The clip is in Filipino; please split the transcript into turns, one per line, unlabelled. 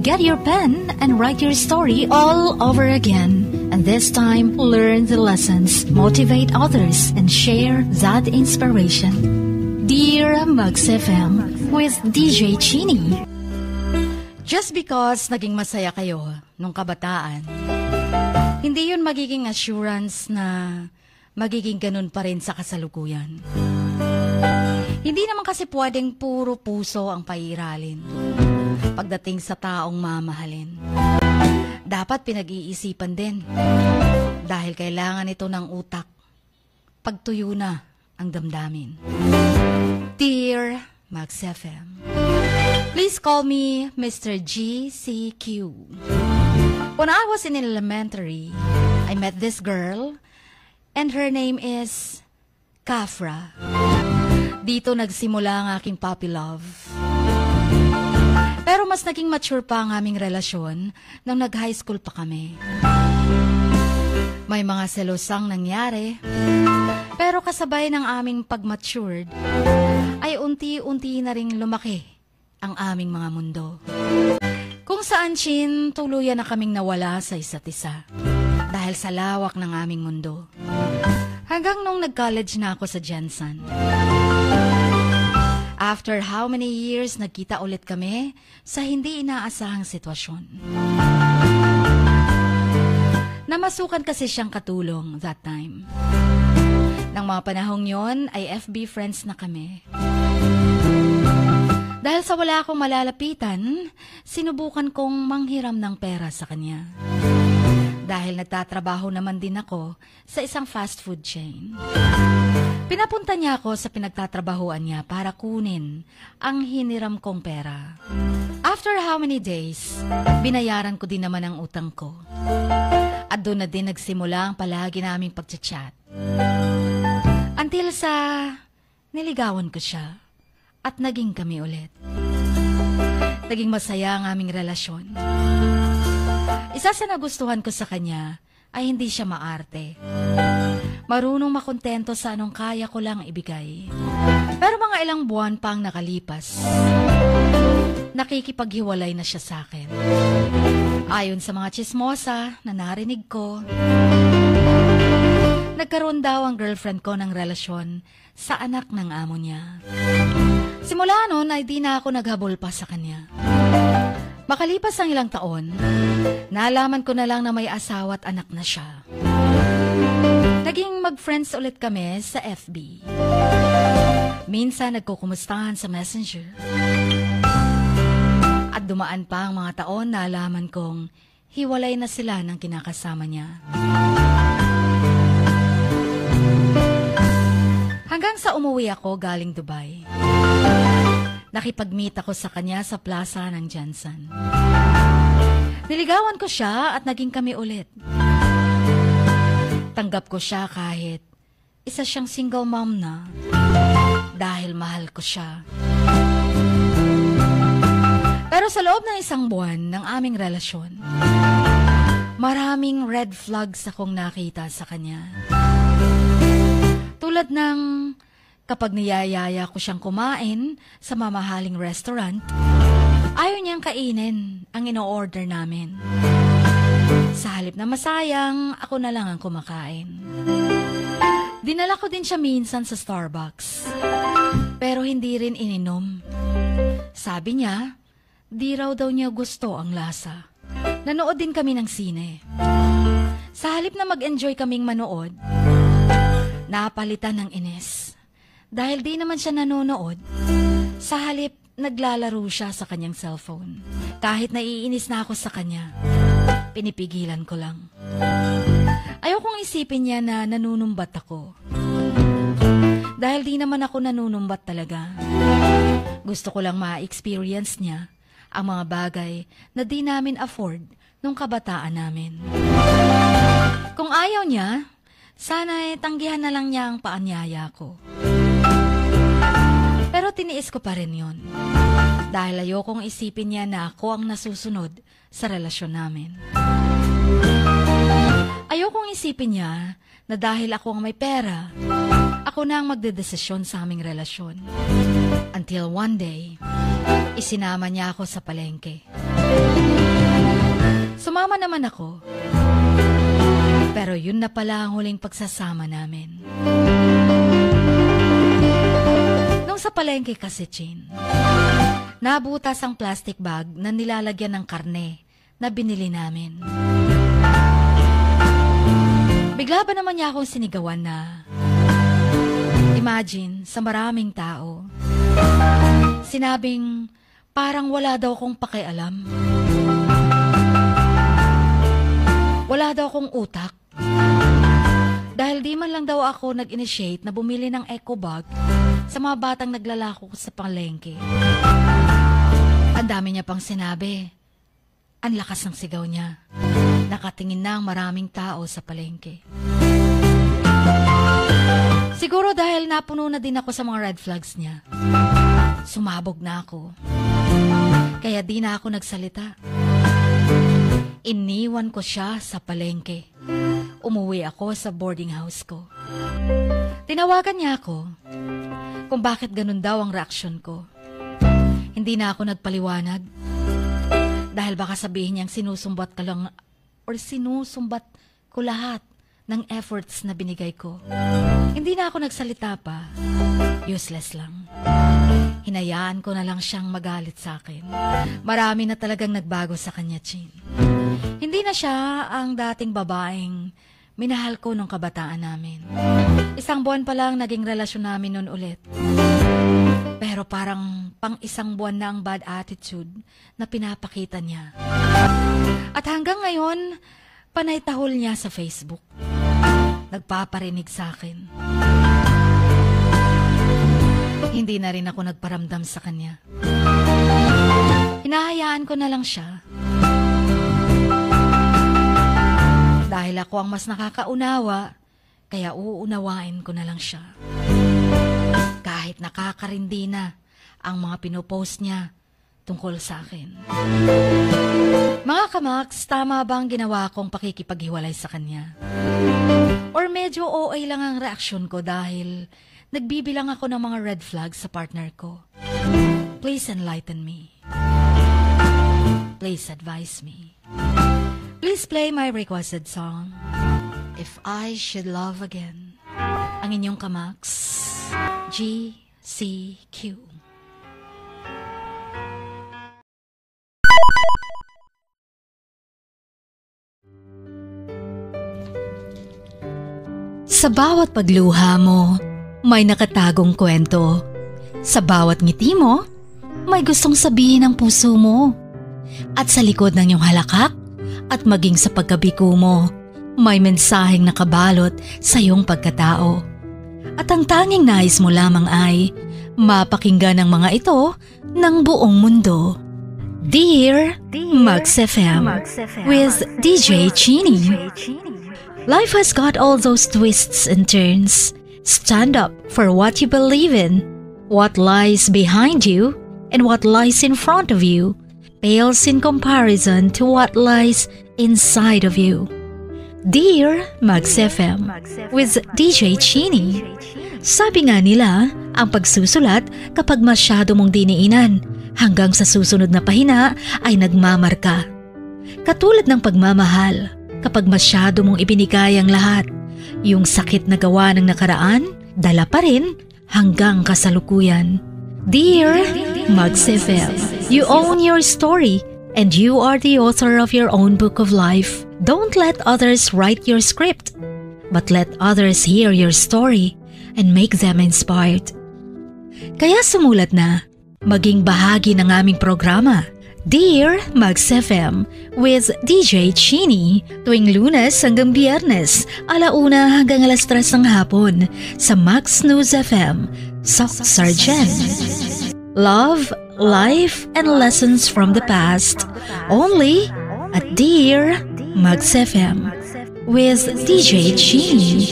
Get your pen and write your story all over again. And this time, learn the lessons, motivate others, and share that inspiration. Dear Mugs FM with DJ Chini. Just because naging masaya kayo nung kabataan, hindi yun magiging assurance na magiging ganun pa rin sa kasalukuyan. Hindi naman kasi pwedeng puro puso ang pairalin pagdating sa taong mamahalin. Dapat pinag-iisipan din dahil kailangan ito ng utak pagtuyo na ang damdamin. Dear Max FM, please call me Mr. GCQ. When I was in elementary, I met this girl and her name is Kafra. Dito nagsimula ang aking puppy love. Pero mas naging mature pa ang aming relasyon nang nag-high school pa kami. May mga selosang nangyari, pero kasabay ng aming pag-matured, ay unti-unti na ring lumaki ang aming mga mundo. Kung saan, Chin, tuluyan na kaming nawala sa isa't isa dahil sa lawak ng aming mundo. Hanggang nung nag-college na ako sa Jensen. After how many years, nagkita ulit kami sa hindi inaasahang sitwasyon. Namasukan kasi siyang katulong that time. Nang mga panahong yon ay FB friends na kami. Dahil sa wala akong malalapitan, sinubukan kong manghiram ng pera sa kanya. Dahil nagtatrabaho naman din ako sa isang fast food chain. Pinapunta niya ako sa pinagtatrabahuan niya para kunin ang hiniram kong pera. After how many days, binayaran ko din naman ang utang ko. At doon na din nagsimula ang palagi naming pagchat-chat. Until sa niligawan ko siya at naging kami ulit. Naging masaya ang aming relasyon. Isa sa nagustuhan ko sa kanya ay hindi siya maarte. Marunong makontento sa anong kaya ko lang ibigay. Pero mga ilang buwan pang nakalipas, nakikipaghiwalay na siya sa akin. Ayon sa mga tsismosa na narinig ko, nagkaroon daw ang girlfriend ko ng relasyon sa anak ng amo niya. Simula noon ay di na ako naghabol pa sa kanya. Makalipas ang ilang taon, nalaman ko na lang na may asawa at anak na siya. Naging mag-friends ulit kami sa FB. Minsan nagkukumustahan sa Messenger. At dumaan pa ang mga taon, nalaman kong hiwalay na sila ng kinakasama niya. Hanggang sa umuwi ako galing Dubai. Nakipag-meet ako sa kanya sa plaza ng Jensen. Niligawan ko siya at naging kami ulit. Tanggap ko siya kahit isa siyang single mom na dahil mahal ko siya. Pero sa loob ng isang buwan ng aming relasyon, maraming red flags akong nakita sa kanya. Tulad ng kapag niyayaya ko siyang kumain sa mamahaling restaurant, ayaw niyang kainin ang ino-order namin. Sa halip na masayang, ako na lang ang kumakain. Dinala ko din siya minsan sa Starbucks, pero hindi rin ininom. Sabi niya, di raw daw niya gusto ang lasa. Nanood din kami ng sine. Sa halip na mag-enjoy kaming manood, napalitan ng inis. Dahil di naman siya nanonood, sa halip naglalaro siya sa kanyang cellphone. Kahit naiinis na ako sa kanya, pinipigilan ko lang. Ayokong isipin niya na nanunumbat ako. Dahil di naman ako nanunumbat talaga. Gusto ko lang ma-experience niya ang mga bagay na di namin afford nung kabataan namin. Kung ayaw niya, sana'y tanggihan na lang niya ang paanyaya ko. Pero tiniis ko pa rin yun. Dahil ayokong isipin niya na ako ang nasusunod sa relasyon namin. Ayokong isipin niya na dahil ako ang may pera, ako na ang magdedesisyon sa aming relasyon. Until one day, isinama niya ako sa palengke. Sumama naman ako. Pero yun na pala ang huling pagsasama namin. Nung sa palengke kasi, Chin, nabutas ang plastic bag na nilalagyan ng karne na binili namin. Bigla ba naman niya akong sinigawan na, imagine, sa maraming tao, sinabing parang wala daw akong pakialam. Wala daw akong utak. Dahil di man lang daw ako nag-initiate na bumili ng eco bag sa mga batang naglalako sa palengke. Ang dami niya pang sinabi. Ang lakas ng sigaw niya. Nakatingin na ang maraming tao sa palengke. Siguro dahil napuno na din ako sa mga red flags niya. Sumabog na ako. Kaya di na ako nagsalita. Iniwan ko siya sa palengke. Umuwi ako sa boarding house ko. Tinawagan niya ako kung bakit ganun daw ang reaksyon ko. Hindi na ako nagpaliwanag dahil baka sabihin niyang sinusumbat ka lang or sinusumbat ko lahat ng efforts na binigay ko. Hindi na ako nagsalita pa. Useless lang. Hinayaan ko na lang siyang magalit sa akin. Marami na talagang nagbago sa kanya, Chin. Hindi na siya ang dating babaeng minahal ko nung kabataan namin. 1 buwan pa lang naging relasyon namin noon ulit. Pero parang pang 1 buwan na ang bad attitude na pinapakita niya. At hanggang ngayon, panay tahol niya sa Facebook. Nagpaparinig sa akin. Hindi na rin ako nagparamdam sa kanya. Hinahayaan ko na lang siya. Dahil ako ang mas nakakaunawa, kaya uunawain ko na lang siya. Kahit nakakarindi na ang mga pinopost niya tungkol sa akin. Mga kamaks, tama ba ang ginawa kong pakikipaghiwalay sa kanya? Or medyo OA lang ang reaksyon ko dahil nagbibilang ako ng mga red flags sa partner ko? Please enlighten me. Please advise me. Please play my requested song, If I Should Love Again. Ang inyong kamaks, GCQ. Sa bawat pagluha mo, may nakatagong kwento. Sa bawat ngiti mo, may gustong sabihin ang puso mo. At sa likod ng iyong halakak, at maging sa pagkabiko mo, may mensaheng nakabalot sa iyong pagkatao. At ang tanging nais mo lamang ay mapakinggan ang mga ito ng buong mundo. Dear Max FM with DJ Chini. Life has got all those twists and turns. Stand up for what you believe in. What lies behind you and what lies in front of you pales in comparison to what lies inside of you. Dear Max FM with DJ Chini. Sabi nga nila, ang pagsusulat kapag masyado mong diniinan hanggang sa susunod na pahina ay nagmamarka. Katulad ng pagmamahal, kapag masyado mong ibinigay ang lahat, yung sakit na gawa ng nakaraan, dala pa rin hanggang kasalukuyan. Dear Max FM, you own your story and you are the author of your own book of life. Don't let others write your script, but let others hear your story and make them inspired. Kaya sumulat na, maging bahagi ng aming programa, Dear Max FM with DJ Chini, tuwing Lunes hanggang Biyernes, 1:00 hanggang 3:00 ng hapon sa Max News FM, Sock Sargent. Love, life, and lessons from the past, only at Dear Max FM with DJ Chini.